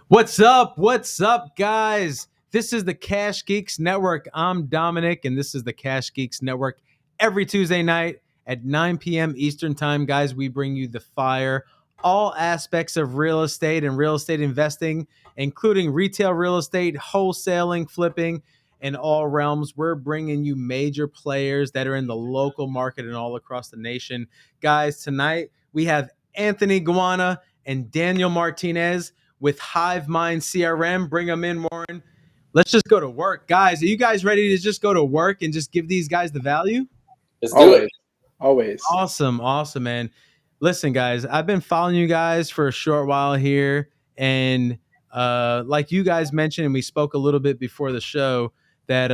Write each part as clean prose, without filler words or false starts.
What's up? What's up, guys? This is the Cash Geeks Network. I'm Dominic, and this is the Cash Geeks Network. Every Tuesday night at 9 p.m. Eastern Time, guys, we bring you the fire, all aspects of real estate and real estate investing, including retail real estate, wholesaling, flipping, in all realms. We're bringing you major players that are in the local market and all across the nation. Guys, tonight we have Anthony Guana and Daniel Martinez with Hive Mind CRM. Bring them in, Warren. Let's just go to work. Guys, are you guys ready to just go to work and just give these guys the value? Let's do it. Always. Awesome, man. Listen, guys, I've been following you guys for a short while here. And like you guys mentioned, and we spoke a little bit before the show, that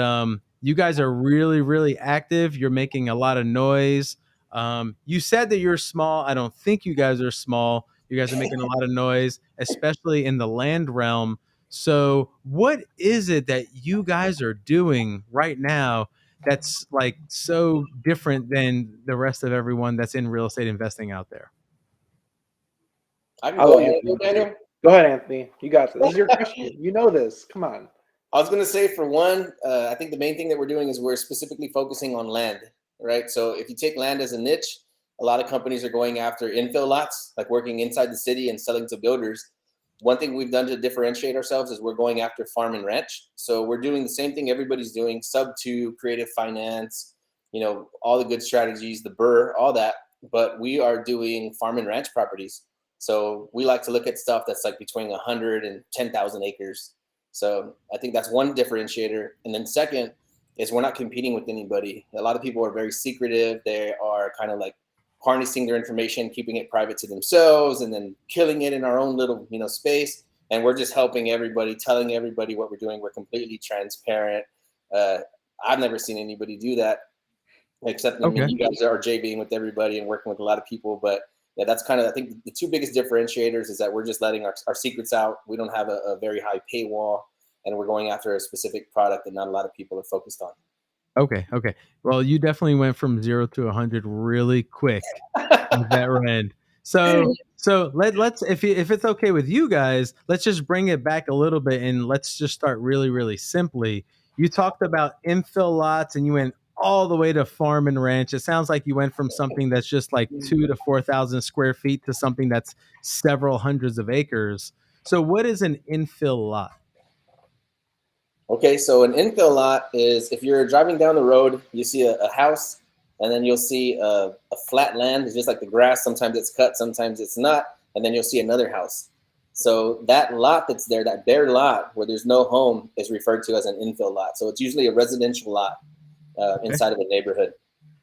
you guys are really, really active. You're making a lot of noise. You said that you're small. I don't think you guys are small. You guys are making a lot of noise, especially in the land realm. So, what is it that you guys are doing right now that's like so different than the rest of everyone that's in real estate investing out there? I can go ahead, Daniel. Go ahead, Anthony. You got this. This is your question. You know this. Come on. I was going to say, for one, I think the main thing that we're doing is we're specifically focusing on land, right? So if you take land as a niche, a lot of companies are going after infill lots, like working inside the city and selling to builders. One thing we've done to differentiate ourselves is we're going after farm and ranch. So we're doing the same thing everybody's doing, sub-2, creative finance, all the good strategies, the BRRRR, all that. But we are doing farm and ranch properties. So we like to look at stuff that's like between 100 and 10,000 acres. So I think that's one differentiator. And then second is we're not competing with anybody. A lot of people are very secretive. They are kind of like harnessing their information, keeping it private to themselves, and then killing it in our own little, space. And we're just helping everybody, telling everybody what we're doing. We're completely transparent. I've never seen anybody do that, except you guys are JVing with everybody and working with a lot of people. But yeah, that's kind of, I think the two biggest differentiators is that we're just letting our secrets out. We don't have a very high paywall, and we're going after a specific product that not a lot of people are focused on. Okay. Well, you definitely went from 0 to 100 really quick with that end. So let's if it's okay with you guys, let's just bring it back a little bit and let's just start really, really simply. You talked about infill lots and you went all the way to farm and ranch. It sounds like you went from something that's just like 2,000 to 4,000 square feet to something that's several hundreds of acres. So what is an infill lot? Okay, so an infill lot is if you're driving down the road, you see a house, and then you'll see a flat land. It's just like the grass. Sometimes it's cut, sometimes it's not. And then you'll see another house. So that lot that's there, that bare lot where there's no home, is referred to as an infill lot. So it's usually a residential lot inside of a neighborhood.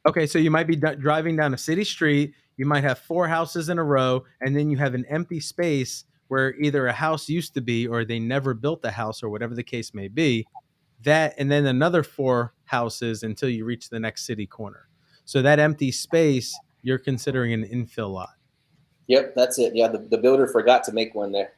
Okay, so you might be driving down a city street. You might have 4 houses in a row, and then you have an empty space where either a house used to be or they never built the house or whatever the case may be. That, and then another 4 houses until you reach the next city corner. So that empty space, you're considering an infill lot. Yep, that's it. Yeah, the builder forgot to make one there.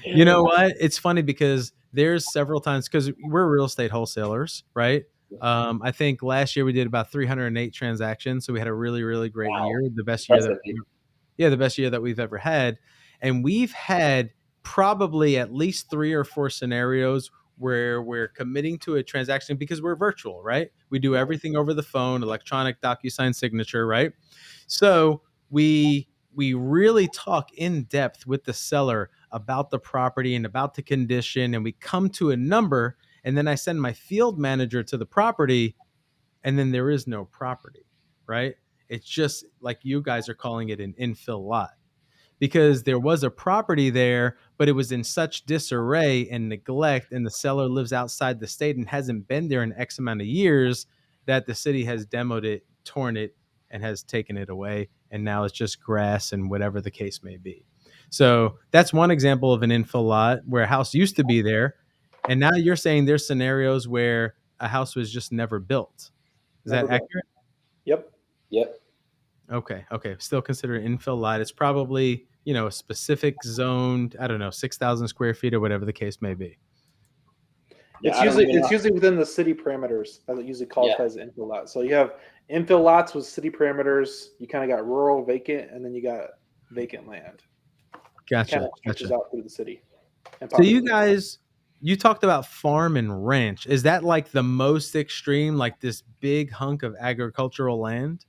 You know what? It's funny because there's several times, because we're real estate wholesalers, right? I think last year we did about 308 transactions. So we had a really, really great year. The best year the best year that we've ever had. And we've had probably at least 3 or 4 scenarios where we're committing to a transaction because we're virtual, right? We do everything over the phone, electronic DocuSign signature, right? So we really talk in depth with the seller about the property and about the condition, and we come to a number, and then I send my field manager to the property, and then there is no property, right? It's just like you guys are calling it an infill lot, because there was a property there, but it was in such disarray and neglect, and the seller lives outside the state and hasn't been there in X amount of years, that the city has demoed it, torn it, and has taken it away. And now it's just grass and whatever the case may be. So that's one example of an infill lot where a house used to be there. And now you're saying there's scenarios where a house was just never built. Is that accurate? Yep. Okay. Still considered an infill lot. It's probably, a specific zoned, I don't know, 6,000 square feet or whatever the case may be. It's usually within the city parameters that it usually qualifies as an infill lot. So you have infill lots with city parameters. You kind of got rural vacant, and then you got vacant land. Gotcha. kind of stretches Gotcha. out through the city. And So you populates. guys, you talked about farm and ranch. Is that like the most extreme, like this big hunk of agricultural land?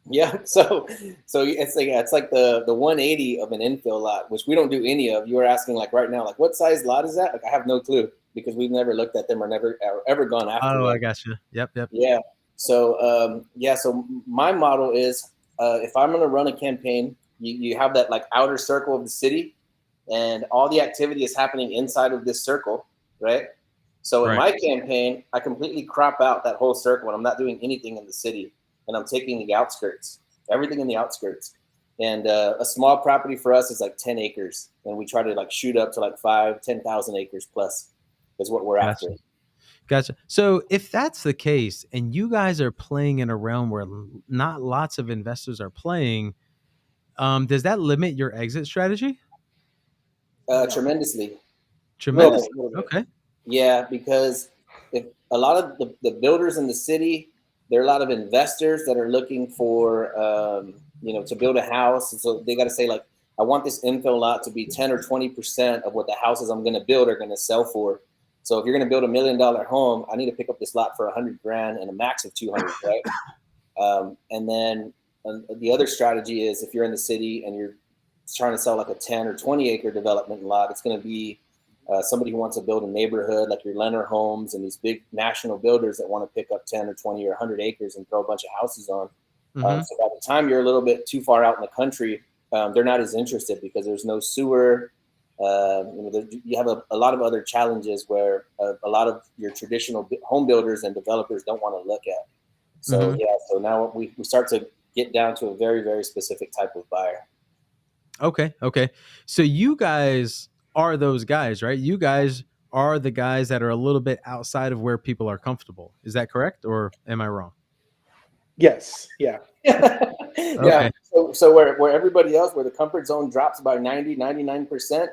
Yeah, so it's like the 180 of an infill lot, which we don't do any of. You were asking like right now, like what size lot is that? Like I have no clue because we've never looked at them or never ever gone after Oh, I them. gotcha. Yep, yep. Yeah. So so my model is if I'm gonna run a campaign, you have that like outer circle of the city, and all the activity is happening inside of this circle, right? So in Right. my campaign, I completely crop out that whole circle, and I'm not doing anything in the city, and I'm taking the outskirts, everything in the outskirts. And a small property for us is like 10 acres, and we try to like shoot up to like 10,000 acres plus is what we're after. Gotcha. Gotcha. So if that's the case, and you guys are playing in a realm where not lots of investors are playing, does that limit your exit strategy? No. Tremendously. Tremendous. Little bit. Okay. Yeah, because if a lot of the builders in the city, there are a lot of investors that are looking for, to build a house. And so they got to say like, I want this infill lot to be 10 or 20% of what the houses I'm going to build are going to sell for. So if you're going to build $1 million home, I need to pick up this lot for 100 grand and a max of 200, right? And then the other strategy is if you're in the city and you're trying to sell like a 10 or 20 acre development lot, it's going to be somebody who wants to build a neighborhood like your Leonard Homes and these big national builders that want to pick up 10 or 20 or 100 acres and throw a bunch of houses on. Mm-hmm. So by the time you're a little bit too far out in the country, they're not as interested because there's no sewer. You have a lot of other challenges where a lot of your traditional home builders and developers don't want to look at. So Mm-hmm. so now we start to get down to a very, very specific type of buyer. Okay. Okay. So you guys are those guys, right? You guys are the guys that are a little bit outside of where people are comfortable. Is that correct, or am I wrong? Yes. Yeah. Yeah. Okay. So where everybody else, where the comfort zone drops by 99%,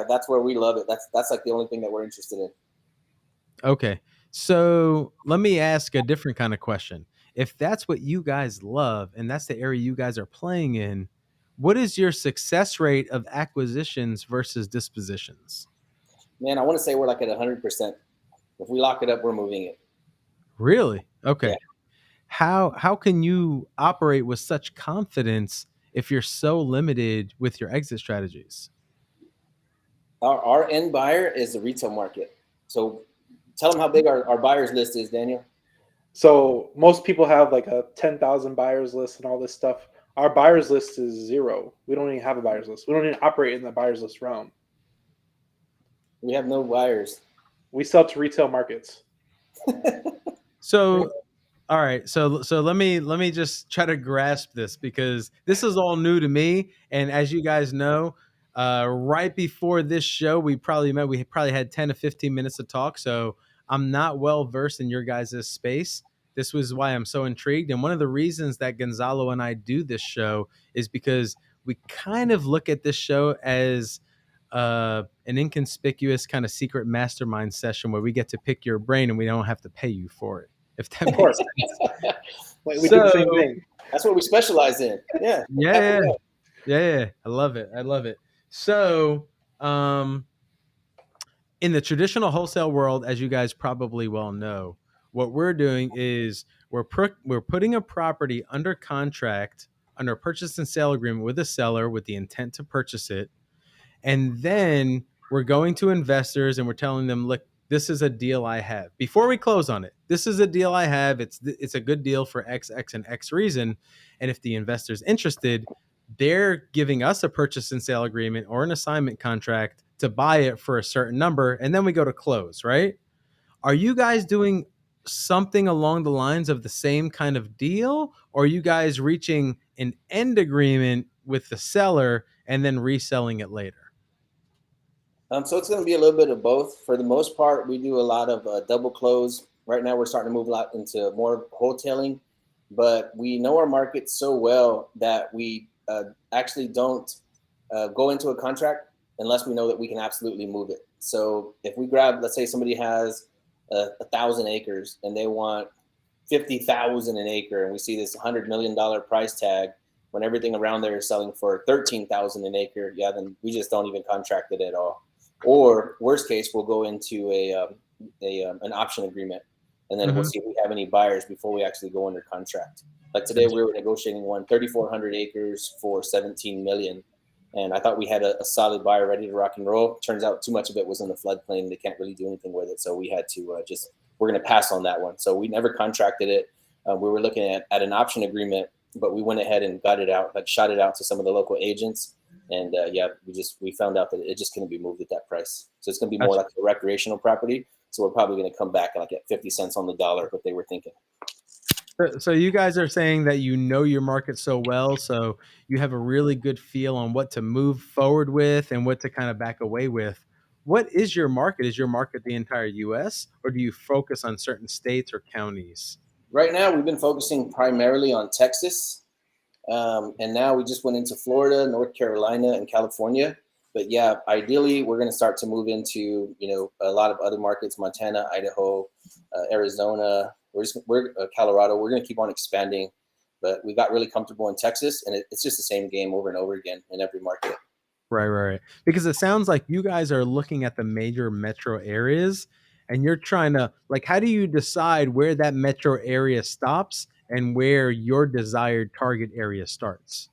that's where we love it. That's like the only thing that we're interested in. Okay. So let me ask a different kind of question. If that's what you guys love and that's the area you guys are playing in, what is your success rate of acquisitions versus dispositions? Man, I want to say we're like at 100%. If we lock it up, we're moving it. Really? Yeah. Okay. How can you operate with such confidence if you're so limited with your exit strategies? Our end buyer is the retail market. So tell them how big our buyers list is, Daniel. So most people have like a 10,000 buyers list and all this stuff. Our buyers list is 0. We don't even have a buyers list. We don't even operate in the buyers list realm. We have no buyers. We sell to retail markets. So all right, so let me just try to grasp this because this is all new to me. And as you guys know, right before this show, we probably had 10 to 15 minutes to talk. So I'm not well versed in your guys' space. This was why I'm so intrigued. And one of the reasons that Gonzalo and I do this show is because we kind of look at this show as an inconspicuous kind of secret mastermind session where we get to pick your brain and we don't have to pay you for it, if that Of course. makes sense. We do the same thing. That's what we specialize in. Yeah. Yeah. I love it. I love it. So, in the traditional wholesale world, as you guys probably well know, what we're doing is we're putting a property under contract under a purchase and sale agreement with a seller with the intent to purchase it. And then we're going to investors and we're telling them, look, this is a deal I have. Before we close on it, this is a deal I have. It's a good deal for X, and X reason. And if the investor's interested, they're giving us a purchase and sale agreement or an assignment contract to buy it for a certain number. And then we go to close, right? Are you guys doing something along the lines of the same kind of deal? Or are you guys reaching an end agreement with the seller and then reselling it later? So it's going to be a little bit of both. For the most part, we do a lot of double close. Right now, we're starting to move a lot into more wholesaling, but we know our market so well that we actually don't go into a contract unless we know that we can absolutely move it. So if we grab, let's say somebody has 1,000 acres and they want 50,000 an acre, and we see this $100 million price tag, when everything around there is selling for 13,000 an acre, yeah, then we just don't even contract it at all. Or worst case, we'll go into an option agreement, and then we'll Mhm. see if we have any buyers before we actually go under contract. Like today, we were negotiating one 3,400 acres for 17 million, and I thought we had a solid buyer ready to rock and roll. Turns out too much of it was in the floodplain; they can't really do anything with it, so we had to just we're going to pass on that one. So we never contracted it. We were looking at an option agreement, but we went ahead and got it out, like shot it out to some of the local agents, and yeah, we found out that it just couldn't be moved at that price. So it's going to be more Gotcha. like a recreational property. So we're probably going to come back like at 50 cents on the dollar, what they were thinking. So you guys are saying that you know your market so well, so you have a really good feel on what to move forward with and what to kind of back away with. What is your market? Is your market the entire US, or do you focus on certain states or counties? Right now, we've been focusing primarily on Texas, and now we just went into Florida, North Carolina, and California. But yeah, ideally, we're going to start to move into a lot of other markets: Montana, Idaho, Arizona. We're Colorado. We're going to keep on expanding, but we got really comfortable in Texas, and it's just the same game over and over again in every market. Right. Because it sounds like you guys are looking at the major metro areas and you're trying to like how do you decide where that metro area stops and where your desired target area starts?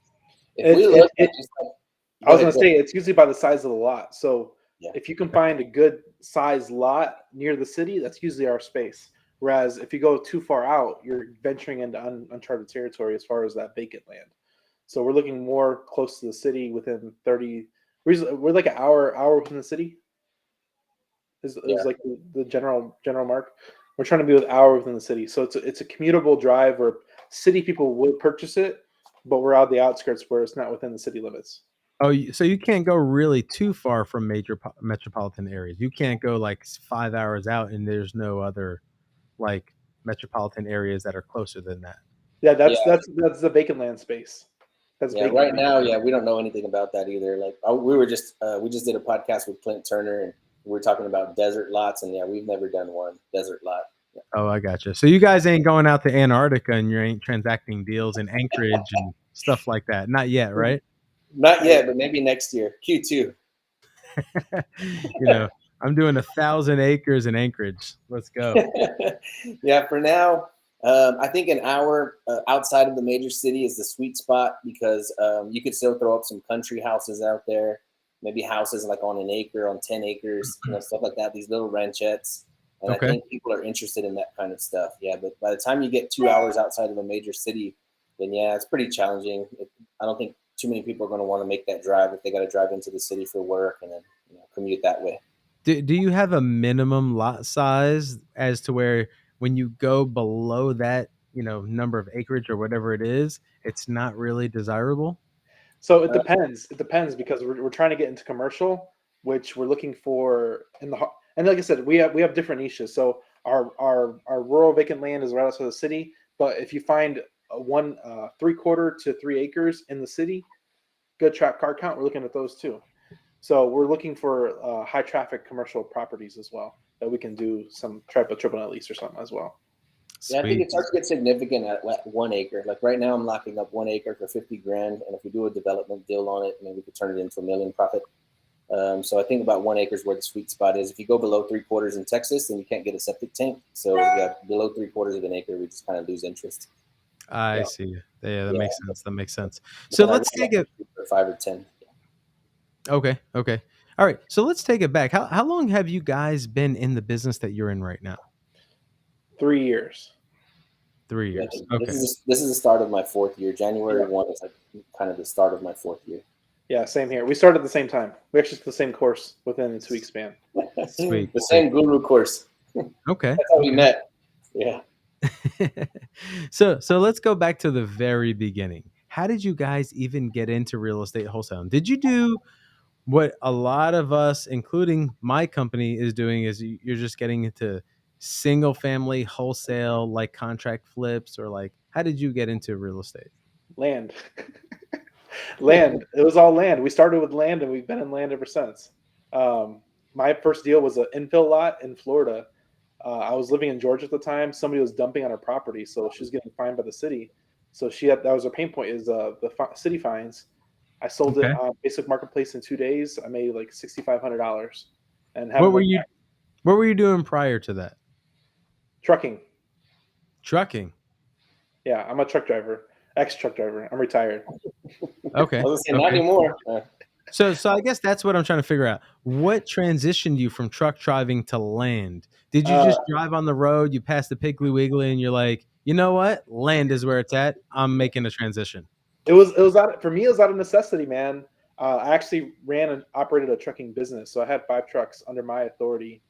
If It, we it, look at it, just I go was ahead, gonna go ahead. say it's usually by the size of the lot. So Yeah. if you can find a good size lot near the city, that's usually our space. Whereas if you go too far out, you're venturing into uncharted territory as far as that vacant land. So we're looking more close to the city within 30. We're like an hour within the city. Is Yeah. like the general mark. We're trying to be an hour within the city, so it's a commutable drive where city people would purchase it, but we're out the outskirts where it's not within the city limits. Oh, so you can't go really too far from major metropolitan areas. You can't go like 5 hours out and there's no other like metropolitan areas that are closer than that. Yeah, Yeah. that's the vacant land space. That's Yeah, vacant. right now, yeah, we don't know anything about that either. Like we just did a podcast with Clint Turner, and we were talking about desert lots, and yeah, we've never done one desert lot. Yeah. Oh, I gotcha. So you guys ain't going out to Antarctica and you ain't transacting deals in Anchorage and stuff like that. Not yet, right? Not yet, but maybe next year, Q2. You know, I'm doing 1,000 acres in Anchorage. Let's go. Yeah, for now, I think an hour outside of the major city is the sweet spot because you could still throw up some country houses out there, maybe houses like on an acre, on 10 acres, stuff like that, these little ranchettes. And I Okay. think people are interested in that kind of stuff. Yeah, but by the time you get 2 hours outside of a major city, then yeah, it's pretty challenging. I don't think too many people are going to want to make that drive if they got to drive into the city for work and then commute that way. Do you have a minimum lot size as to where when you go below that, number of acreage or whatever it is, it's not really desirable? So it Uh, depends. It depends because we're trying to get into commercial, which we're looking for in the and like I said, we have different niches. So our rural vacant land is right outside the city, but if you find a one 3/4 to 3 acres in the city, good track car count, we're looking at those too. So we're looking for high traffic commercial properties as well that we can do some triple net lease or something as well. Yeah, I think Sweet. it starts to get significant at 1 acre. Like right now, I'm locking up 1 acre for 50 grand, and if we do a development deal on it, maybe we could turn it into a million profit. So I think about 1 acre is where the sweet spot is. If you go below 3/4 in Texas, then you can't get a septic tank. So yeah, below 3/4 of an acre, we just kind of lose interest. I Yeah, see. Yeah, that yeah. makes sense. That makes sense. But So then I let's really like take it. for 5 or 10. Okay. All right. So let's take it back. How long have you guys been in the business that you're in right now? 3 years. 3 Yeah, years. this Okay. is this is the start of my fourth year. Yeah. January 1 is like kind of the start of my fourth year. Yeah, same here. We started at the same time. We actually took the same course within a 2 week span. Sweet. The Sweet. same guru course. Okay. That's how we Okay. met. Yeah. So let's go back to the very beginning. How did you guys even get into real estate wholesaling? Did you do what a lot of us, including my company, is doing? Is you're just getting into single family wholesale, like contract flips, or like how did you get into real estate? Land. Land. It was all land. We started with land and we've been in land ever since. Um, my first deal was an infill lot in Florida. I was living in Georgia at the time. Somebody was dumping on our property, so she was getting fined by the city. So that was her pain point is the city fines. I sold it Okay. on Basic Marketplace in 2 days. I made like $6,500 and What haven't were looked you back. What were you doing prior to that? Trucking. Trucking. Yeah, I'm a truck driver, ex truck driver. I'm retired. I Okay. was gonna say not Okay. anymore. So I guess that's what I'm trying to figure out. What transitioned you from truck driving to land? Did you Uh, just drive on the road, you pass the Piggly Wiggly, and you're like, you know what? Land is where it's at. I'm making a transition. it was out for me. It was out of necessity, man. I actually ran and operated a trucking business, so I had 5 trucks under my authority,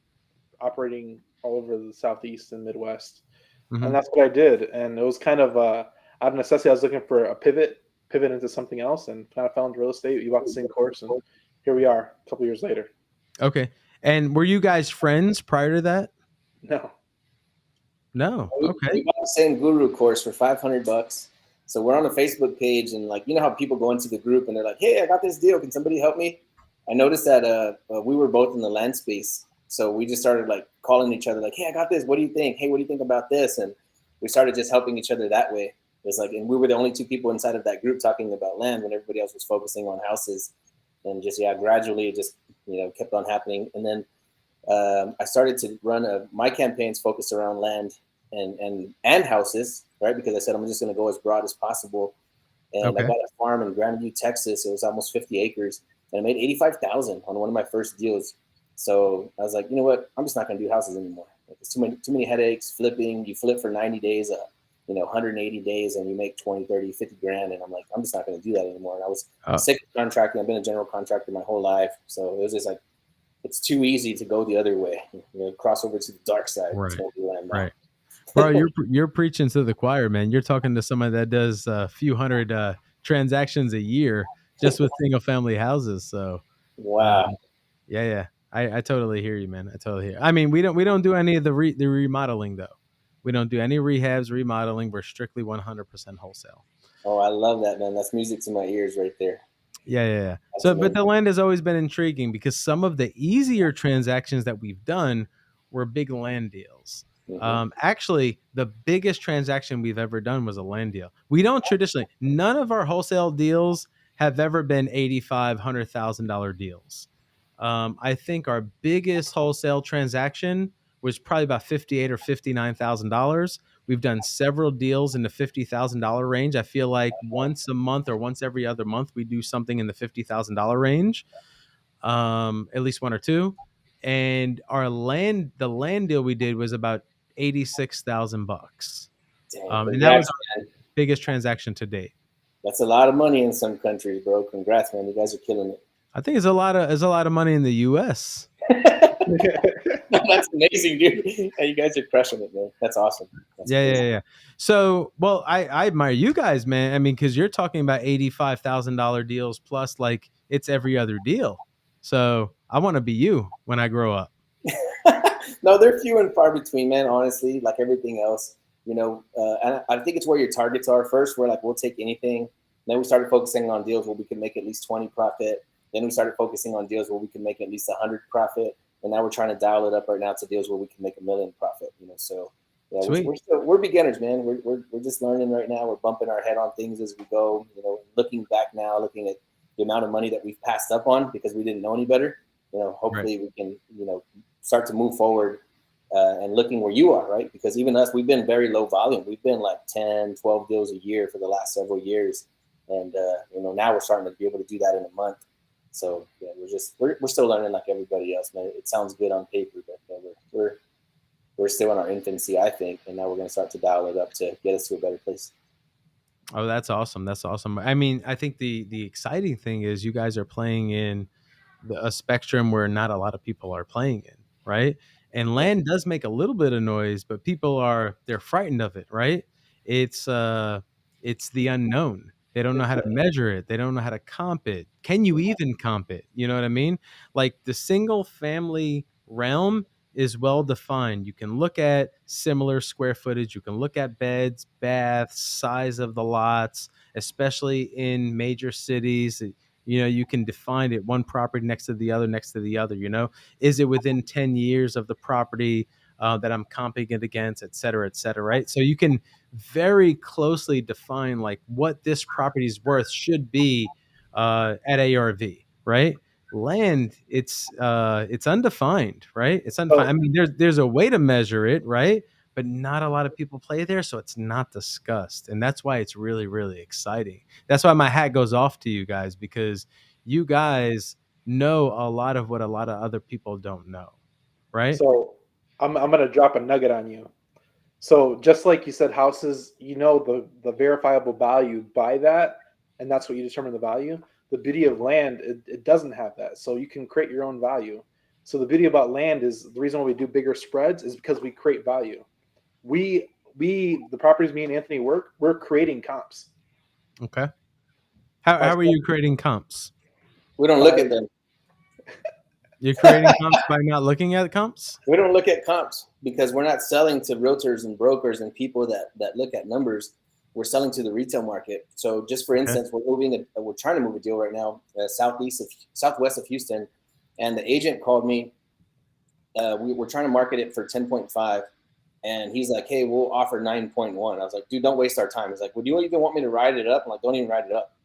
operating all over the Southeast and Midwest, and Hmm. that's what I did. And it was kind of out of necessity. I was looking for a pivot into something else, and kind of fell into real estate. We bought the same course, and here we are, a couple years later. Okay. And were you guys friends prior to that? No, No. We Okay. bought the same guru course for $500. So we're on a Facebook page, and like you know how people go into the group and they're like, "Hey, I got this deal. Can somebody help me?" I noticed that we were both in the land space, so we just started like calling each other, like, "Hey, I got this. What do you think? Hey, what do you think about this?" And we started just helping each other that way. It's like, and we were the only 2 people inside of that group talking about land when everybody else was focusing on houses, and just gradually it just kept on happening, and then I started to run my campaigns focused around land and houses, right? Because I said I'm just going to go as broad as possible. And I Okay. got a farm in Grandview, Texas. It was almost 50 acres, and I made 85,000 on one of my first deals. So I was like, you know what? I'm just not going to do houses anymore. Like, it's too many headaches. Flipping, you flip for 90 days, 180 days, and you make 20, 30, 50 grand. And I'm like, I'm just not going to do that anymore. And I was Uh, sick of contracting. I've been a general contractor my whole life, so it was just like it's too easy to go the other way. Cross over to the dark side. It's right. going to be land now. Right. Bro, you're preaching to the choir, man. You're talking to somebody that does a few hundred transactions a year just with single family houses. So, Wow. um, yeah, yeah, I totally hear you, man. I totally hear. I mean, we don't do any of the remodeling though. We don't do any rehabs, remodeling. We're strictly 100% wholesale. Oh, I love that, man. That's music to my ears right there. Yeah, yeah, yeah. That's So, but amazing. the land has always been intriguing because some of the easier transactions that we've done were big land deals. Mm-hmm. Actually, the biggest transaction we've ever done was a land deal. We don't traditionally, none of our wholesale deals have ever been $85,000-$100,000 deals. I think our biggest wholesale transaction was probably about $58,000 or $59,000. We've done several deals in the $50,000 range. I feel like once a month or once every other month, we do something in the $50,000 range, at least one or two. And the land deal we did was about 86,000 bucks. Dang, And that was congrats, our man. biggest transaction to date. That's a lot of money in some countries, bro. Congrats, man. You guys are killing I think it's a lot of money in the US. it. That's amazing, dude. Hey, you guys are crushing it, man. That's awesome. That's Yeah, yeah, amazing. yeah. So, well, I admire you guys, man. I mean, because you're talking about $85,000 deals plus like it's every other deal. So I want to be you when I grow up. No, they're few and far between, man. Honestly, like everything else, and I think it's where your targets are. First, we're like, we'll take anything. Then we started focusing on deals where we could make at least 20 profit. Then we started focusing on deals where we can make at least 100 profit. And now we're trying to dial it up right now to deals where we can make $1 million profit. So yeah, Sweet. we're beginners, man. We're just learning right now. We're bumping our head on things as we go. Looking back now, looking at the amount of money that we've passed up on because we didn't know any better. Right. Hopefully we can start to move forward and looking where you are, right? Because even us, we've been very low volume. We've been like 10, 12 deals a year for the last several years. And, now we're starting to be able to do that in a month. So yeah, we're still learning like everybody else, man. It sounds good on paper, but we're still in our infancy, I think. And now we're going to start to dial it up to get us to a better place. Oh, that's awesome. That's awesome. I mean, I think the exciting thing is you guys are playing in a spectrum where not a lot of people are playing in, right? And Yeah. land does make a little bit of noise, but they're frightened of it, right? It's it's the unknown. They don't know how to measure it. They don't know how to comp it. Can you even comp it? You know what I mean? Like the single family realm is well defined. You can look at similar square footage, you can look at beds, baths, size of the lots, especially in major cities. You can define it one property next to the other, next to the other. Is it within 10 years of the property that I'm comping it against, et cetera, right? So you can very closely define like what this property's worth should be at ARV, right? Land, it's undefined, right? It's undefined. I So, mean, there's a way to measure it, right? But not a lot of people play there, so it's not discussed, and that's why it's really, really exciting. That's why my hat goes off to you guys, because you guys know a lot of what a lot of other people don't know, right? so I'm gonna drop a nugget on you. So just like you said, houses, you know the verifiable value by that, and that's what you determine the value. The beauty of land, it doesn't have that, so you can create your own value. So the beauty about land is the reason why we do bigger spreads is because we create value. We the properties me and Anthony work, we're creating comps Okay. How by are you creating comps? We don't look by at them. You're creating comps by not looking at comps? We don't look at comps because we're not selling to realtors and brokers and people that look at numbers. We're selling to the retail market. So just for Okay. instance, we're trying to move a deal right now, southwest of Houston, and the agent called me. We were trying to market it for 10.5, and he's like, "Hey, we'll offer 9.1." I was like, "Dude, don't waste our time." He's like, "Well, do you even want me to write it up?" I'm like, "Don't even write it up,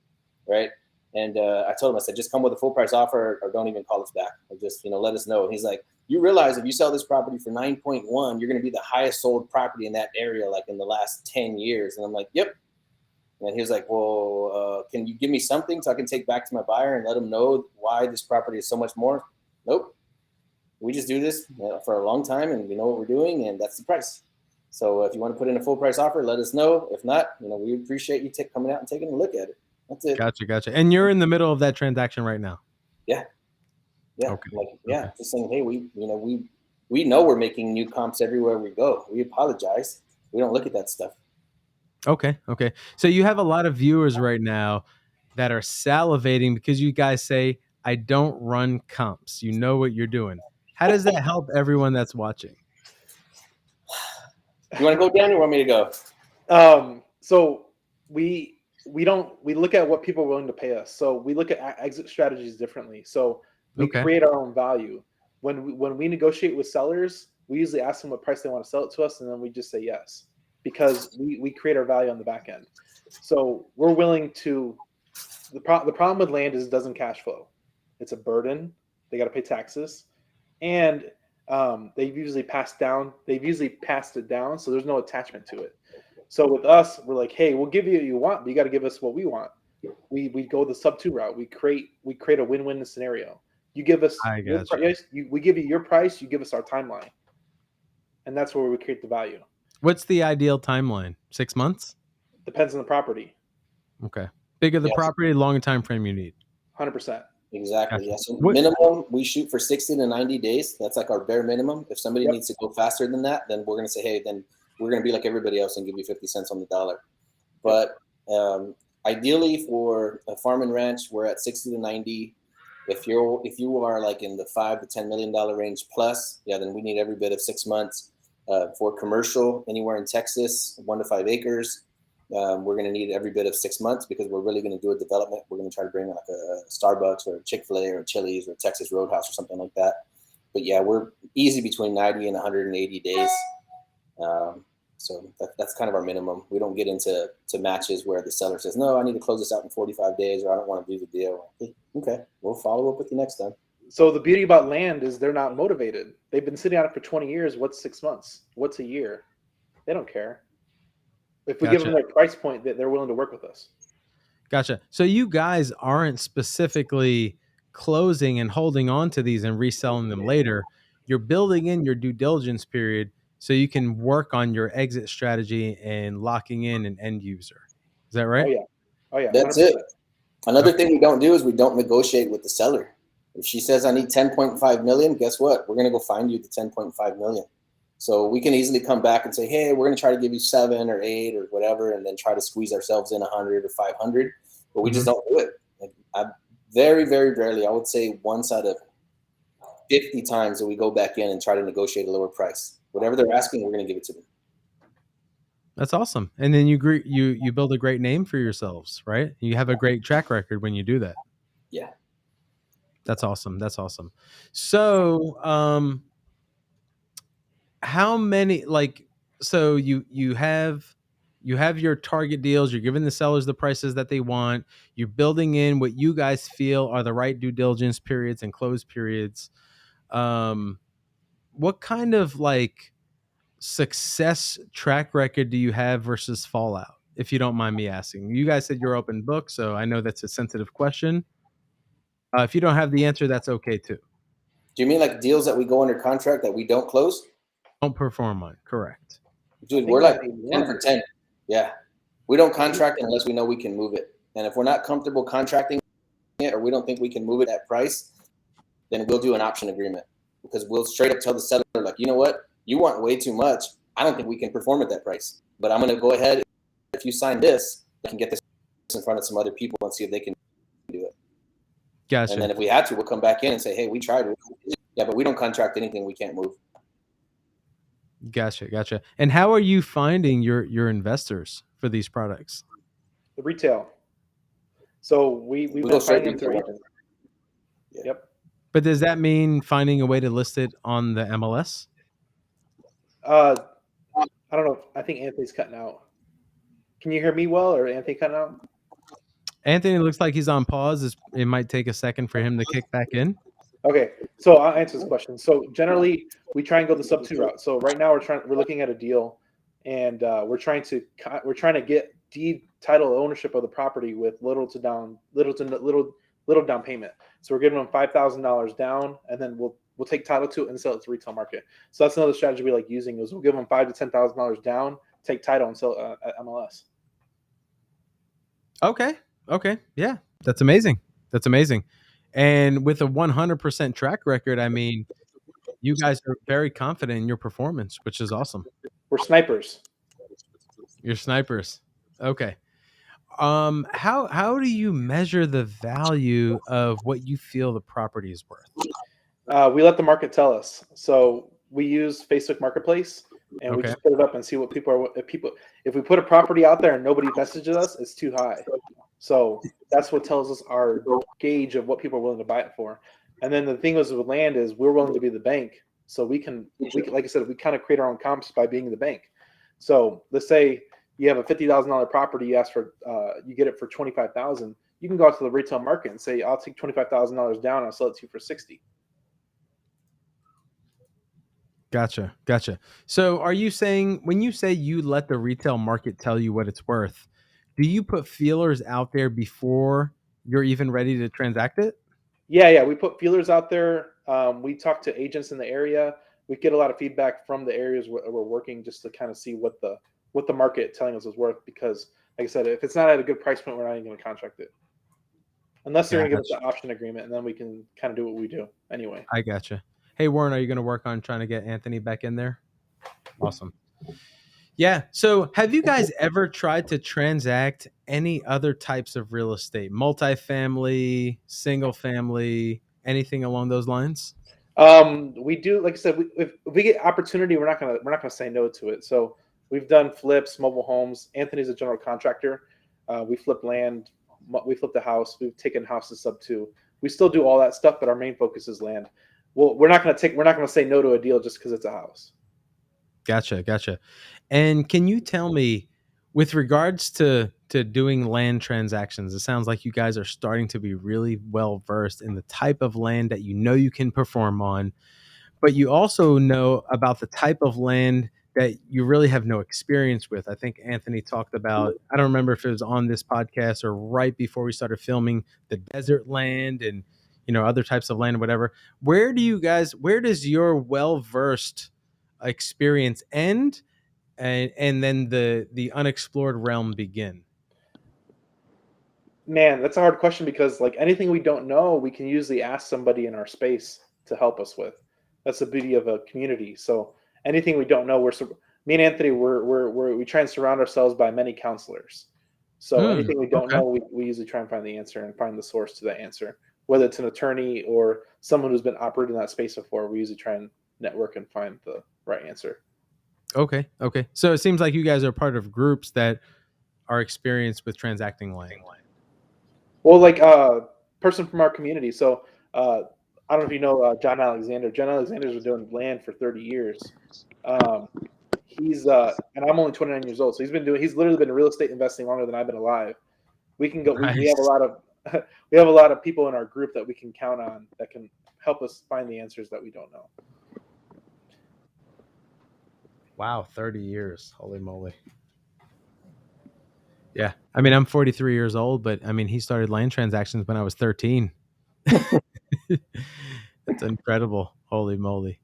right?" And I told him, I said, "Just come with a full price offer, or don't even call us back, or just let us know." And he's like, "You realize if you sell this property for 9.1, you're going to be the highest sold property in that area, like in the last 10 years." And I'm like, "Yep." And he was like, "Well, can you give me something so I can take back to my buyer and let him know why this property is so much more?" Nope. We just do this for a long time, and we know what we're doing, and that's the price. So if you want to put in a full price offer, let us know. If not, we appreciate you coming out and taking a look at it. That's it. Gotcha. And you're in the middle of that transaction right now. Yeah. Yeah. Okay. Yeah. Just saying, hey, we know we're making new comps everywhere we go. We apologize. We don't look at that stuff. Okay. So you have a lot of viewers right now that are salivating because you guys say, I don't run comps. You know what you're doing. How does that help everyone that's watching? You want to go, Dan, or want me to go? So we look at what people are willing to pay us. So we look at exit strategies differently. So we Okay. create our own value. When we negotiate with sellers, we usually ask them what price they want to sell it to us, and then we just say yes because we create our value on the back end. So we're willing to. The problem with land is it doesn't cash flow. It's a burden. They got to pay taxes, and they've usually passed it down, so there's no attachment to it. So with us, we're like, hey, we'll give you what you want, but you got to give us what we want. We go the sub two route. We create a win-win scenario. You give us I your gotcha. price. We give you your price. You give us our timeline, and that's where we create the value. What's the ideal timeline? 6 months? Depends on the property. Okay. Bigger the Yes. property, longer time frame you need. 100%. Exactly. Gotcha. Yeah. So What? minimum, we shoot for 60 to 90 days. That's like our bare minimum. If somebody Yep. needs to go faster than that, then we're going to say, hey, then we're going to be like everybody else and give you 50 cents on the dollar. But ideally for a farm and ranch, we're at 60 to 90. If you are like in the $5 to $10 million range plus, yeah, then we need every bit of 6 months. For commercial, anywhere in Texas, 1 to 5 acres, we're going to need every bit of 6 months because we're really going to do a development. We're going to try to bring like a Starbucks or a Chick-fil-A or Chili's or Texas Roadhouse or something like that. But yeah, we're easy between 90 and 180 days. So that's kind of our minimum. We don't get into matches where the seller says, no, I need to close this out in 45 days or I don't want to do the deal. Okay, we'll follow up with you next time. So the beauty about land is they're not motivated. They've been sitting on it for 20 years. What's 6 months? What's a year? They don't care. If we give them their price point, that they're willing to work with us. Gotcha. So you guys aren't specifically closing and holding on to these and reselling them later. You're building in your due diligence period so you can work on your exit strategy and locking in an end user. Is that right? Oh yeah. That's 100%. it. Another thing we don't do is we don't negotiate with the seller. If she says I need 10.5 million, guess what? We're going to go find you the 10.5 million. So we can easily come back and say, hey, we're going to try to give you 7 or 8 or whatever, and then try to squeeze ourselves in 100 or 500. But we just don't do it. Like, very, very rarely, I would say once out of 50 times that we go back in and try to negotiate a lower price. Whatever they're asking, we're going to give it to them. That's awesome. And then you build a great name for yourselves, right? You have a great track record when you do that. Yeah. That's awesome. So, how many, like, so you have your target deals, you're giving the sellers the prices that they want, you're building in what you guys feel are the right due diligence periods and close periods. um what kind of like success track record do you have versus fallout, if you don't mind me asking? You guys said you're open book, so I know that's a sensitive question. If you don't have the answer, that's okay too. Do you mean like deals that we go under contract that we don't close? Don't perform on, correct? Dude, think we're like only 10 one. for 10. Yeah. We don't contract unless we know we can move it. And if we're not comfortable contracting it or we don't think we can move it at price, then we'll do an option agreement, because we'll straight up tell the seller, like, you know what? You want way too much. I don't think we can perform at that price, but I'm going to go ahead. If you sign this, I can get this in front of some other people and see if they can do it. Gotcha. And then if we had to, we'll come back in and say, hey, we tried it. Yeah, but we don't contract anything we can't move. Gotcha. And how are you finding your investors for these products? The retail. So we've We been go straight finding them retail. through. Yeah. Yep. But does that mean finding a way to list it on the MLS? I don't know. I think Anthony's cutting out. Can you hear me well, or Anthony cutting out? Anthony looks like he's on pause. It might take a second for him to kick back in. Okay, so I'll answer this question. So generally, we try and go the sub 2 route. So right now we're looking at a deal, and we're trying to get deed title ownership of the property with little down payment. So we're giving them $5,000 down, and then we'll take title to it and sell it to retail market. So that's another strategy we like using, is we'll give them $5,000 to $10,000 down, take title, and sell at MLS. Okay. Yeah, that's amazing. And with a 100% track record, I mean, you guys are very confident in your performance, which is awesome. We're snipers. You're snipers. Okay. How do you measure the value of what you feel the property is worth? We let the market tell us. So we use Facebook Marketplace, and we Okay. just put it up and see what people are. If we put a property out there and nobody messages us, it's too high. So that's what tells us our gauge of what people are willing to buy it for. And then the thing is with land is we're willing to be the bank. So we can, like I said, we kind of create our own comps by being the bank. So let's say you have a $50,000 property, you ask for, you get it for $25,000. You can go out to the retail market and say, I'll take $25,000 down, I'll sell it to you for $60,000. Gotcha. So are you saying, when you say you let the retail market tell you what it's worth, do you put feelers out there before you're even ready to transact it? Yeah. We put feelers out there. We talk to agents in the area. We get a lot of feedback from the areas where we're working, just to kind of see what the market telling us is worth. Because, like I said, if it's not at a good price point, we're not even going to contract it, unless they're going to give us an option agreement, and then we can kind of do what we do anyway. I gotcha. Hey, Warren, are you going to work on trying to get Anthony back in there? Awesome. Yeah. So have you guys ever tried to transact any other types of real estate? Multifamily, single family, anything along those lines? We do, like I said, if we get opportunity, we're not gonna say no to it. So we've done flips, mobile homes. Anthony's a general contractor. We flip land, we flipped a house, we've taken houses sub 2. We still do all that stuff, but our main focus is land. Well, we're not gonna say no to a deal just because it's a house. Gotcha. And can you tell me, with regards to doing land transactions, it sounds like you guys are starting to be really well versed in the type of land that you know you can perform on, but you also know about the type of land that you really have no experience with. I think Anthony talked about, I don't remember if it was on this podcast or right before we started filming, the desert land and, other types of land or whatever. Where does your well versed experience end, and then the unexplored realm begin? Man, that's a hard question, because like anything we don't know, we can usually ask somebody in our space to help us with. That's the beauty of a community. So anything we don't know, me and Anthony, we try and surround ourselves by many counselors. So anything we don't Okay. know, we usually try and find the answer and find the source to that answer. Whether it's an attorney or someone who's been operating in that space before, we usually try and network and find the right answer. Okay. So it seems like you guys are part of groups that are experienced with transacting land. Well, like person from our community. So I don't know if you know John Alexander. John Alexander's been doing land for 30 years. He's and I'm only 29 years old, so he's literally been real estate investing longer than I've been alive. We can go. We have a Nice. lot of we have a lot of people in our group that we can count on that can help us find the answers that we don't know. Wow, 30 years. Holy moly. Yeah. I mean, I'm 43 years old, but I mean, he started land transactions when I was 13. That's incredible. Holy moly.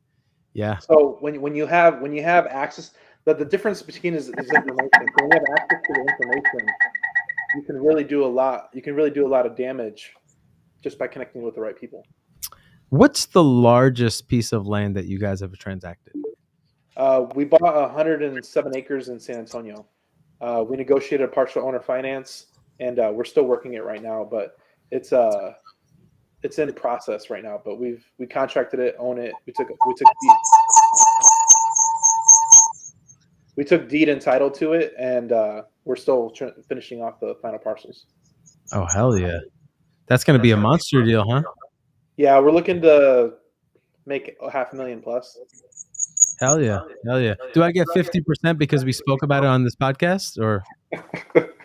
Yeah. So when you have access, the difference between is information. So when you have access to the information, you can really do a lot. You can really do a lot of damage just by connecting with the right people. What's the largest piece of land that you guys have transacted? We bought 107 acres in San Antonio. We negotiated a partial owner finance, and we're still working it right now. But it's in process right now. But we contracted it, own it. We took deed and title to it, and we're still finishing off the final parcels. Oh, hell yeah. That's going to be a monster deal, huh? Yeah, we're looking to make $500,000 plus. Hell yeah. Hell yeah. Do I get 50% because we spoke about it on this podcast, or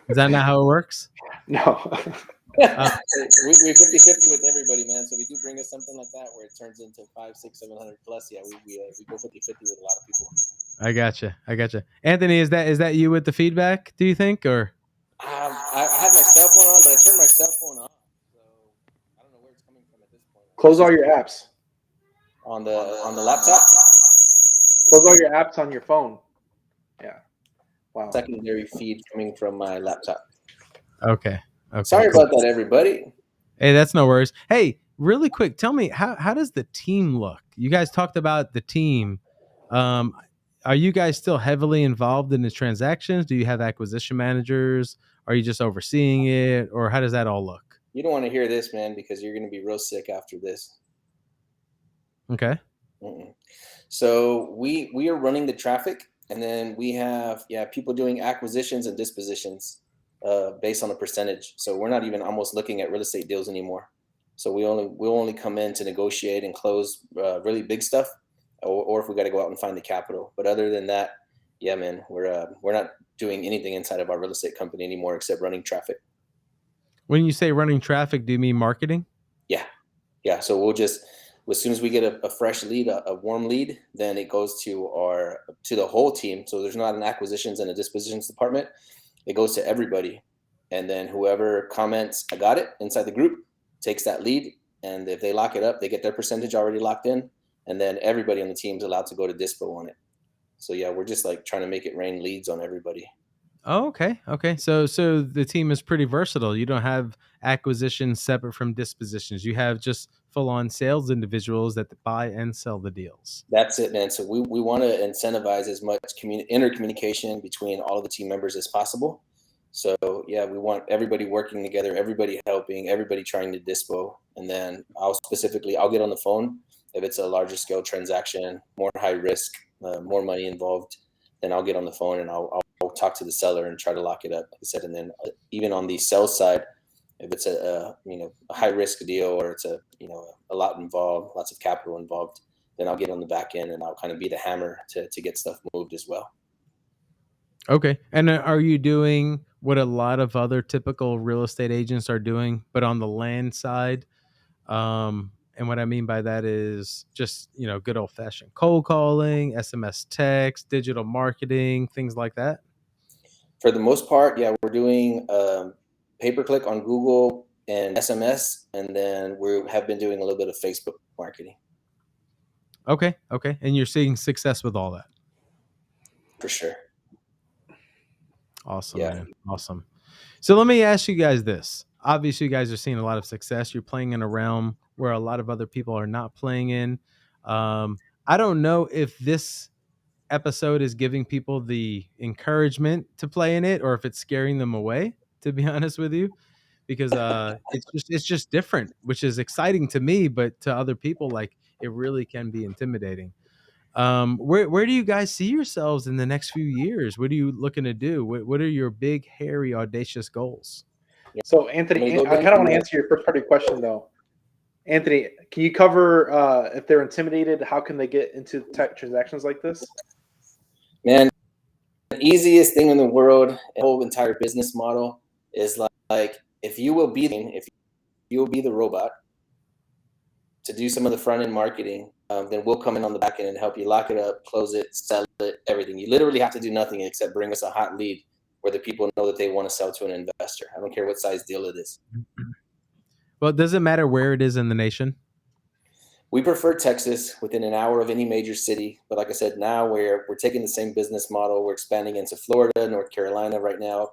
is that not how it works? No. we 50-50 with everybody, man. So we do bring us something like that where it turns into 500, 600, 700 plus. Yeah, we go 50-50 with a lot of people. I gotcha. Anthony, is that you with the feedback? Do you think, or? I had my cell phone on, but I turned my cell phone off, so I don't know where it's coming from at this point. Close all your apps on the laptop. Close all your apps on your phone. Yeah. Wow. Secondary feed coming from my laptop. Okay. Sorry about that, everybody. Hey, that's no worries. Hey, really quick, tell me how does the team look? You guys talked about the team. Are you guys still heavily involved in the transactions? Do you have acquisition managers? Are you just overseeing it, or how does that all look? You don't want to hear this, man, because you're going to be real sick after this. Okay. So we are running the traffic, and then we have people doing acquisitions and dispositions based on a percentage. So we're not even almost looking at real estate deals anymore. So we'll only come in to negotiate and close really big stuff, or if we got to go out and find the capital. But other than that, yeah, man, we're not doing anything inside of our real estate company anymore except running traffic. When you say running traffic, do you mean marketing? Yeah. So we'll just, as soon as we get a fresh lead, a warm lead, then it goes to the whole team. So there's not an acquisitions and a dispositions department. It goes to everybody. And then whoever comments, I got it, inside the group, takes that lead. And if they lock it up, they get their percentage already locked in. And then everybody on the team is allowed to go to dispo on it. So yeah, we're just like trying to make it rain leads on everybody. Oh, okay. So the team is pretty versatile. You don't have acquisitions separate from dispositions. You have just full-on sales individuals that buy and sell the deals. That's it, man. So we want to incentivize as much intercommunication between all of the team members as possible. So yeah, we want everybody working together, everybody helping, everybody trying to dispo. And then I'll get on the phone if it's a larger scale transaction, more high risk, more money involved. Then I'll get on the phone and I'll talk to the seller and try to lock it up, like I said. And then even on the sales side, if it's a high risk deal or it's a lot involved, lots of capital involved, then I'll get on the back end and I'll kind of be the hammer to get stuff moved as well. Okay. And are you doing what a lot of other typical real estate agents are doing, but on the land side? And what I mean by that is just, good old fashioned cold calling, SMS text, digital marketing, things like that. For the most part, yeah, we're doing pay-per-click on Google and SMS, and then we have been doing a little bit of Facebook marketing. Okay. And you're seeing success with all that? For sure. Awesome, yeah. Man. Awesome. So let me ask you guys this. Obviously, you guys are seeing a lot of success. You're playing in a realm where a lot of other people are not playing in. I don't know if this episode is giving people the encouragement to play in it or if it's scaring them away, to be honest with you, because it's just different, which is exciting to me, but to other people, like, it really can be intimidating. Where do you guys see yourselves in the next few years? What are you looking to do? What are your big, hairy, audacious goals? So Anthony, I kind of want to answer your first part of your question though. Anthony, can you cover if they're intimidated, how can they get into tech transactions like this? Man, the easiest thing in the world, the whole entire business model is like if you will be the robot to do some of the front end marketing, then we'll come in on the back end and help you lock it up, close it, sell it, everything. You literally have to do nothing except bring us a hot lead where the people know that they want to sell to an investor. I don't care what size deal it is. Well, does it matter where it is in the nation? We prefer Texas, within an hour of any major city. But like I said, now we're taking the same business model. We're expanding into Florida, North Carolina right now,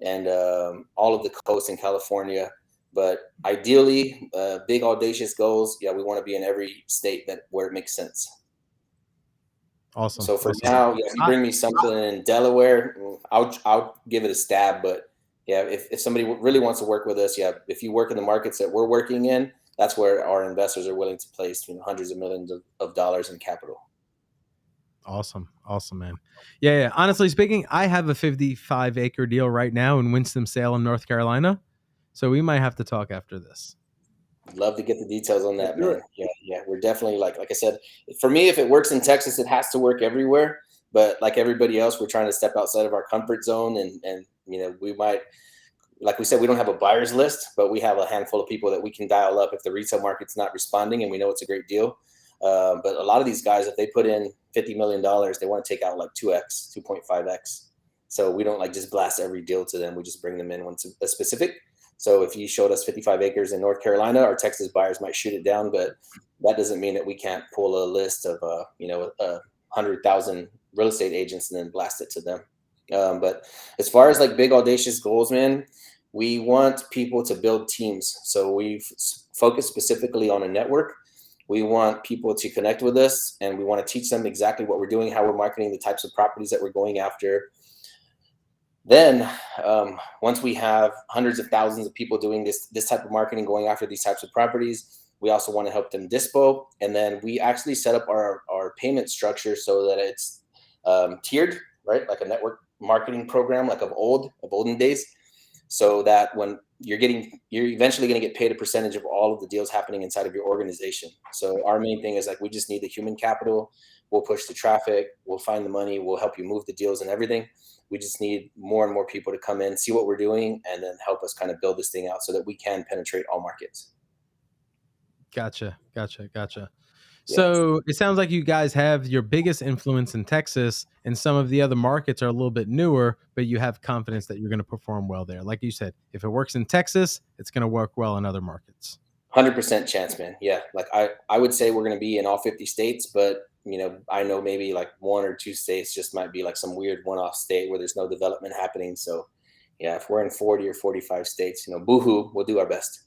and all of the coast in California. But ideally, big audacious goals. Yeah, we want to be in every state where it makes sense. Awesome. So for Awesome. now, yeah, if you bring me something in Delaware, I'll give it a stab. But yeah, if somebody really wants to work with us, yeah, if you work in the markets that we're working in, that's where our investors are willing to place hundreds of millions of dollars in capital. Awesome, man. Yeah. Honestly speaking, I have a 55-acre deal right now in Winston-Salem, North Carolina. So we might have to talk after this. Love to get the details on that, man. Yeah. We're definitely like I said, for me, if it works in Texas, it has to work everywhere. But like everybody else, we're trying to step outside of our comfort zone, and we might, like we said, we don't have a buyer's list, but we have a handful of people that we can dial up if the retail market's not responding and we know it's a great deal. But a lot of these guys, if they put in $50 million, they want to take out like 2x, 2.5x. So we don't like just blast every deal to them. We just bring them in when it's a specific. So if you showed us 55 acres in North Carolina, our Texas buyers might shoot it down, but that doesn't mean that we can't pull a list of 100,000 real estate agents and then blast it to them. But as far as like big audacious goals, man, we want people to build teams. So we've focused specifically on a network. We want people to connect with us, and we want to teach them exactly what we're doing, how we're marketing, the types of properties that we're going after. Then once we have hundreds of thousands of people doing this type of marketing, going after these types of properties, we also want to help them dispo. And then we actually set up our payment structure so that it's tiered, right? Like a network marketing program, like of olden days, so that when you're eventually going to get paid a percentage of all of the deals happening inside of your organization. So our main thing is like, we just need the human capital. We'll push the traffic. We'll find the money. We'll help you move the deals and everything. We just need more and more people to come in, see what we're doing, and then help us kind of build this thing out so that we can penetrate all markets. Gotcha. So it sounds like you guys have your biggest influence in Texas, and some of the other markets are a little bit newer, but you have confidence that you're going to perform well there. Like you said, if it works in Texas, it's going to work well in other markets. 100% chance, man. Yeah. Like I would say we're going to be in all 50 states, but I know maybe like one or two states just might be like some weird one-off state where there's no development happening. So yeah, if we're in 40 or 45 states, boohoo, we'll do our best.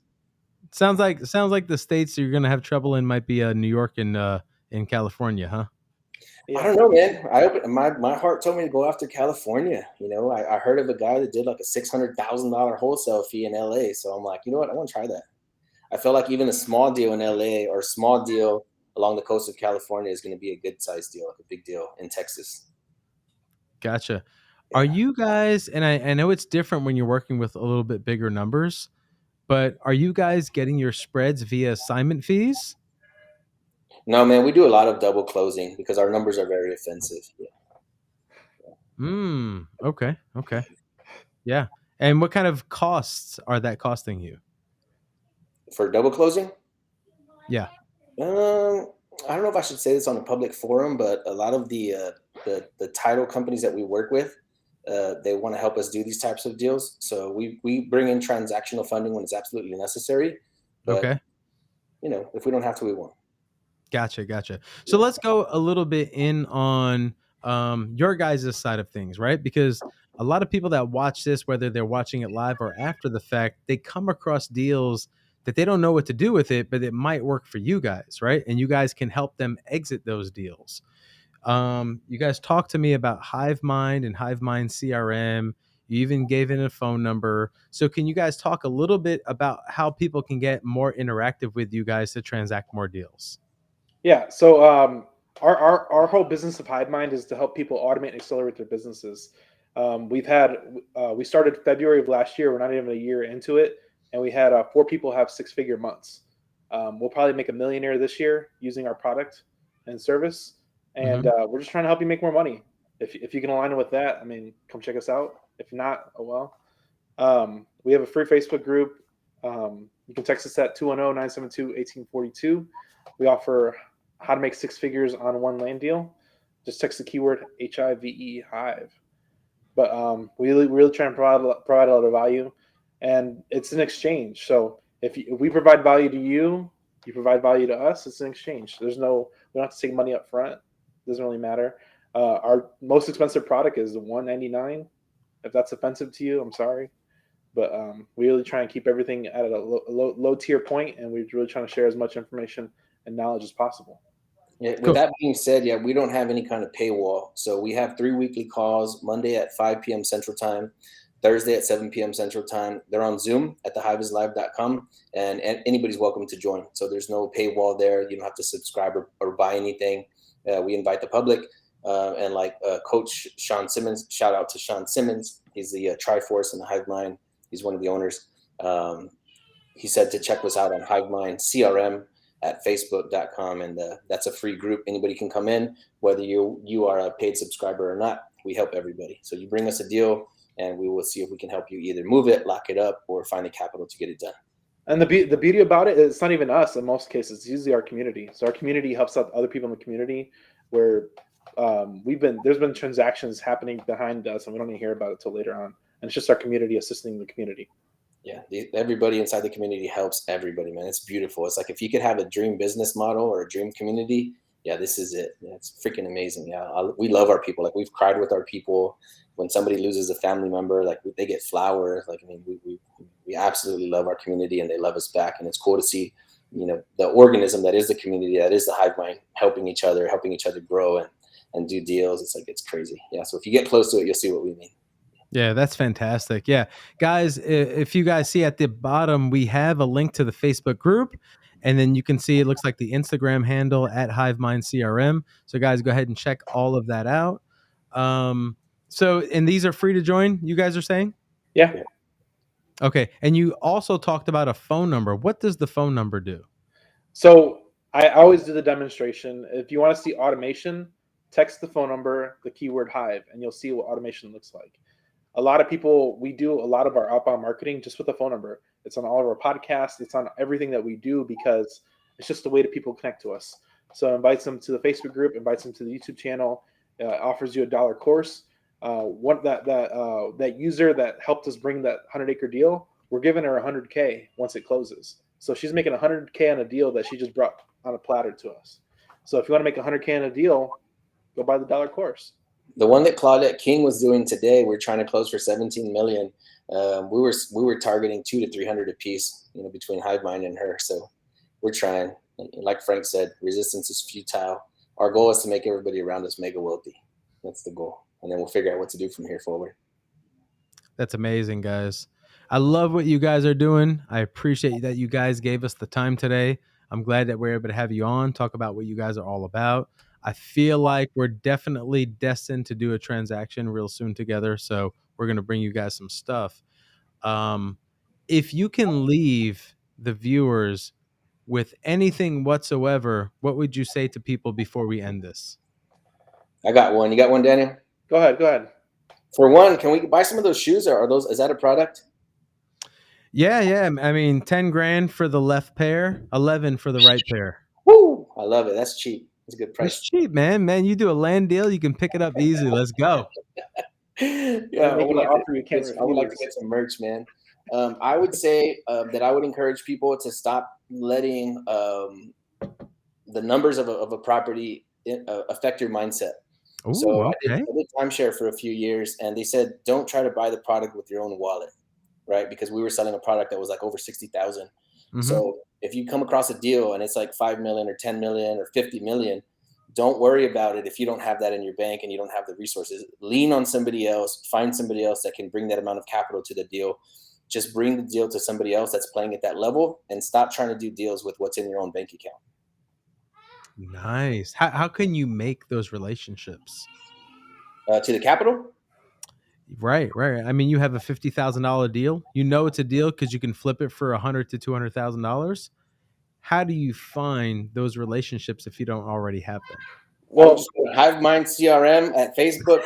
Sounds like the states you're going to have trouble in might be New York and in California, huh? Yeah. I don't know, man. My heart told me to go after California. I heard of a guy that did like a $600,000 wholesale fee in LA. So I'm like, you know what? I want to try that. I feel like even a small deal in LA or a small deal along the coast of California is going to be a good size deal, like a big deal in Texas. Gotcha. Yeah. Are you guys, and I know it's different when you're working with a little bit bigger numbers, but are you guys getting your spreads via assignment fees? No, man, we do a lot of double closing because our numbers are very offensive. Okay. Yeah. And what kind of costs are that costing you? For double closing? Yeah. I don't know if I should say this on a public forum, but a lot of the title companies that we work with, they want to help us do these types of deals. So we bring in transactional funding when it's absolutely necessary. But, okay. If we don't have to, we won't. Gotcha. So let's go a little bit in on your guys' side of things, right? Because a lot of people that watch this, whether they're watching it live or after the fact, they come across deals that they don't know what to do with it, but it might work for you guys, right? And you guys can help them exit those deals. You guys talked to me about HiveMind and HiveMind CRM. You even gave it a phone number. So can you guys talk a little bit about how people can get more interactive with you guys to transact more deals? Yeah. So our whole business of HiveMind is to help people automate and accelerate their businesses. We started February of last year. We're not even a year into it, and we had 4 people have 6-figure months. We'll probably make a millionaire this year using our product and service, and Mhm. we're just trying to help you make more money. If you can align with that, I mean, come check us out. If not, oh well. We have a free Facebook group. You can text us at 210-972-1842. We offer how to make six figures on one land deal. Just text the keyword HIVE, Hive. But we really try and provide a lot of value, and it's an exchange. So if we provide value to you, you provide value to us. It's an exchange. We don't have to take money up front. It doesn't really matter. Our most expensive product is the $199. If that's offensive to you, I'm sorry, but we really try and keep everything at a low tier point, and we're really trying to share as much information and knowledge as possible. Yeah, with Cool. that being said, yeah, we don't have any kind of paywall. So we have 3 weekly calls, Monday at 5 p.m. Central Time, Thursday at 7 p.m. Central Time. They're on Zoom at thehiveislive.com, and anybody's welcome to join. So there's no paywall there. You don't have to subscribe or buy anything. We invite the public. And like Coach Sean Simmons, shout out to Sean Simmons. He's the Triforce in the Hive Mind. He's one of the owners. He said to check us out on Hive Mind CRM at facebook.com, and that's a free group. Anybody can come in, whether you are a paid subscriber or not. We help everybody. So you bring us a deal, and we will see if we can help you either move it, lock it up, or find the capital to get it done. And the beauty about it is it's not even us in most cases. It's usually our community. So our community helps out other people in the community where there's been transactions happening behind us, and we don't even hear about it till later on. And it's just our community assisting the community. Yeah, everybody inside the community helps everybody, man. It's beautiful. It's like if you could have a dream business model or a dream community, yeah, this is it. Yeah, it's freaking amazing. Yeah, we love our people. Like we've cried with our people when somebody loses a family member. Like they get flowers. Like I mean, we absolutely love our community, and they love us back. And it's cool to see, the organism that is the community, that is the Hive Mind, helping each other grow and do deals. It's like it's crazy. Yeah. So if you get close to it, you'll see what we mean. Yeah, that's fantastic. Yeah. Guys, if you guys see at the bottom, we have a link to the Facebook group. And then you can see it looks like the Instagram handle at HiveMindCRM. So, guys, go ahead and check all of that out. And these are free to join, you guys are saying? Yeah. Okay. And you also talked about a phone number. What does the phone number do? So I always do the demonstration. If you want to see automation, text the phone number, the keyword Hive, and you'll see what automation looks like. A lot of people, we do a lot of our outbound marketing just with the phone number. It's on all of our podcasts. It's on everything that we do because it's just a way that people connect to us. So it invites them to the Facebook group, invites them to the YouTube channel, offers you $1 course. That user that helped us bring that 100-acre deal, we're giving her 100K once it closes. So she's making 100K on a deal that she just brought on a platter to us. So if you want to make 100K on a deal, go buy the $1 course. The one that Claudette King was doing today, we're trying to close for 17 million. We were targeting 200 to 300 a piece, between Hive Mind and her. So we're trying. Like Frank said, resistance is futile. Our goal is to make everybody around us mega wealthy. That's the goal, and then we'll figure out what to do from here forward. That's amazing, guys. I love what you guys are doing. I appreciate that you guys gave us the time today. I'm glad that we're able to have you on, talk about what you guys are all about. I feel like we're definitely destined to do a transaction real soon together. So we're going to bring you guys some stuff. If you can leave the viewers with anything whatsoever, what would you say to people before we end this? I got one. You got one, Daniel? Go ahead. For one, can we buy some of those shoes? Or is that a product? Yeah. I mean, 10 grand for the left pair, 11 for the right pair. Woo! I love it. That's cheap. It's a good price. It's cheap, man. You do a land deal, you can pick it up easy. Let's go. Yeah, I would like to get some merch, man. I would say that I would encourage people to stop letting the numbers of a property affect your mindset. Ooh, So okay. I did timeshare for a few years, and they said don't try to buy the product with your own wallet, right? Because we were selling a product that was like over 60,000. Mhm. So if you come across a deal and it's like 5 million or 10 million or 50 million, don't worry about it if you don't have that in your bank and you don't have the resources. Lean on somebody else, find somebody else that can bring that amount of capital to the deal. Just bring the deal to somebody else that's playing at that level, and stop trying to do deals with what's in your own bank account. Nice. How can you make those relationships? To the capital? Right. I mean, you have a $50,000 deal. You know it's a deal because you can flip it for $100,000 to $200,000. how do you find those relationships if you don't already have them? I would Well, just go to HiveMind CRM at Facebook.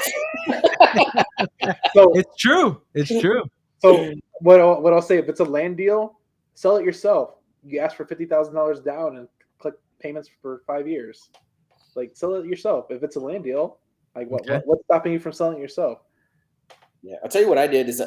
so It's true. It's true. so what I'll say, if it's a land deal, sell it yourself. You ask for $50,000 down and click payments for 5 years. Like, sell it yourself. If it's a land deal, like Okay. what's stopping you from selling it yourself? Yeah, I'll tell you what I did is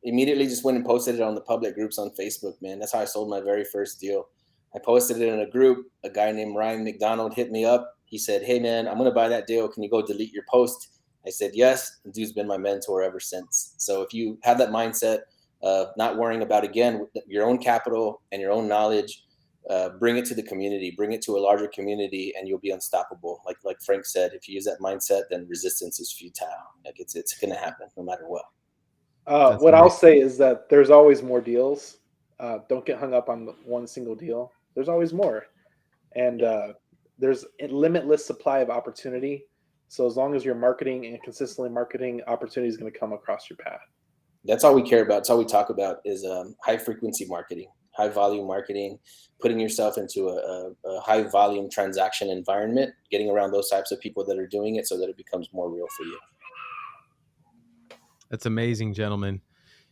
immediately just went and posted it on the public groups on Facebook, man. That's how I sold my very first deal. I posted it in a group. A guy named Ryan McDonald hit me up. He said, "Hey, man, I'm going to buy that deal. Can you go delete your post?" I said, "Yes." The dude's been my mentor ever since. So if you have that mindset of not worrying about, again, your own capital and your own knowledge, bring it to the community, bring it to a larger community, and you'll be unstoppable. Like Frank said, if you use that mindset, then resistance is futile. Like it's going to happen no matter what. That's What I'll amazing. say is that there's always more deals. Don't get hung up on one single deal. There's always more, and there's a limitless supply of opportunity. So as long as you're marketing and consistently marketing, opportunity is going to come across your path. That's all we care about. That's all we talk about is high frequency marketing, high volume marketing, putting yourself into a high volume transaction environment, getting around those types of people that are doing it so that it becomes more real for you. That's amazing, gentlemen.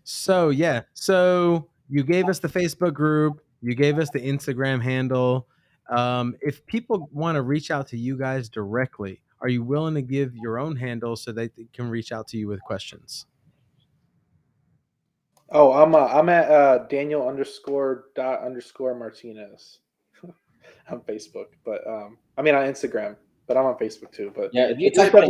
So yeah, so you gave us the Facebook group, you gave us the Instagram handle. If people want to reach out to you guys directly, are you willing to give your own handle so they can reach out to you with questions? Oh, I'm at Daniel underscore dot underscore Martinez on Facebook, but I mean on Instagram, but I'm on Facebook too. But Yeah, if you type in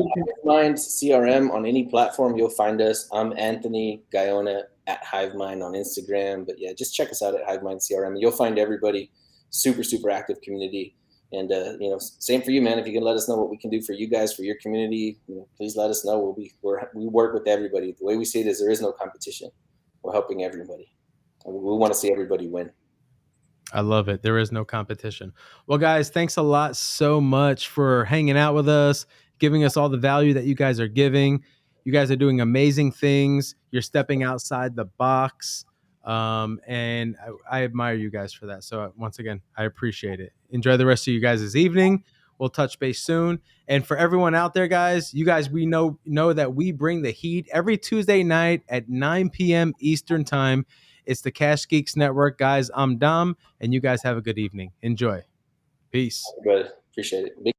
HiveMind CRM on any platform, you'll find us. I'm Anthony Guyona at HiveMind on Instagram. But yeah, just check us out at HiveMind CRM. You'll find everybody super, super active community. And same for you, man. If you can let us know what we can do for you guys, for your community, please let us know. We work with everybody. The way we see it is there is no competition. We're helping everybody. We want to see everybody win. I love it. There is no competition. Well, guys, thanks a lot so much for hanging out with us, giving us all the value that you guys are giving. You guys are doing amazing things. You're stepping outside the box. And I admire you guys for that. So once again, I appreciate it. Enjoy the rest of you guys' evening. We'll touch base soon. And for everyone out there, guys, you guys, we know that we bring the heat every Tuesday night at 9 p.m. Eastern time. It's the Cash Geeks Network, guys. I'm Dom, and you guys have a good evening. Enjoy. Peace. But appreciate it.